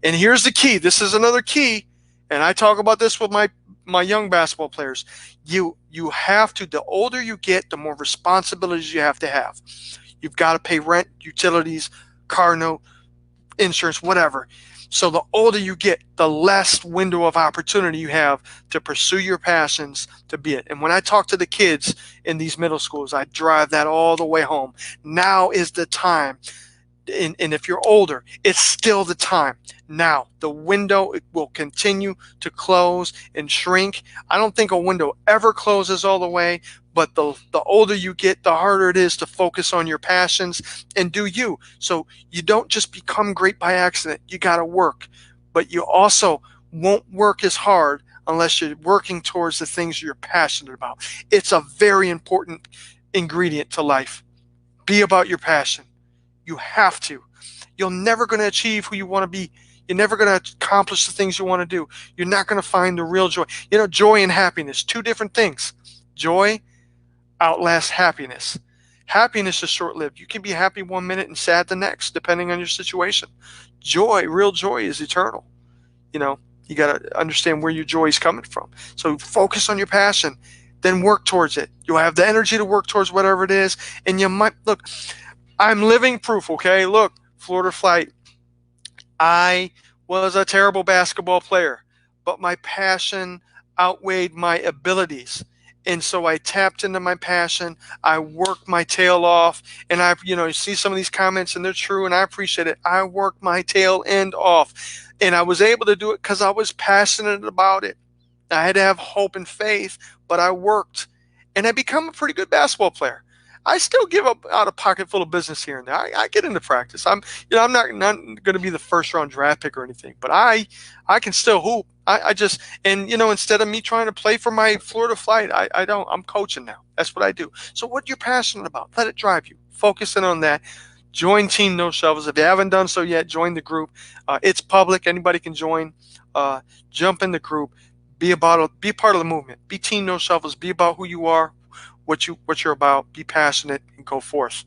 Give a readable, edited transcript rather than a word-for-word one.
And here's the key. This is another key, and I talk about this with my young basketball players. You have to, the older you get, the more responsibilities you have to have. You've got to pay rent, utilities, car note, insurance, whatever. So the older you get, the less window of opportunity you have to pursue your passions, to be it. And when I talk to the kids in these middle schools, I drive that all the way home. Now is the time. And if you're older, it's still the time. Now, the window will continue to close and shrink. I don't think a window ever closes all the way, but the older you get, the harder it is to focus on your passions and do you. So you don't just become great by accident. You got to work, but you also won't work as hard unless you're working towards the things you're passionate about. It's a very important ingredient to life. Be about your passion. You have to. You're never going to achieve who you want to be. You're never going to accomplish the things you want to do. You're not going to find the real joy. You know, joy and happiness, two different things. Joy outlasts happiness. Happiness is short-lived. You can be happy 1 minute and sad the next, depending on your situation. Joy, real joy, is eternal. You know, you got to understand where your joy is coming from. So focus on your passion, then work towards it. You'll have the energy to work towards whatever it is. And you might, look, I'm living proof, okay? Look, Florida Flight. I was a terrible basketball player, but my passion outweighed my abilities. And so I tapped into my passion. I worked my tail off. And you see some of these comments and they're true and I appreciate it. I worked my tail end off. And I was able to do it because I was passionate about it. I had to have hope and faith, but I worked. And I become a pretty good basketball player. I still give up out a pocket full of business here and there. I get into practice. I'm not going to be the first round draft pick or anything, but I can still hoop. I just, and instead of me trying to play for my Florida Flight, I'm coaching now. That's what I do. So what you're passionate about, let it drive you. Focus in on that. Join Team No Shovels. If you haven't done so yet, join the group. It's public. Anybody can join. Jump in the group. Be part of the movement. Be Team No Shovels. Be about who you are, what you're about. Be passionate and go forth.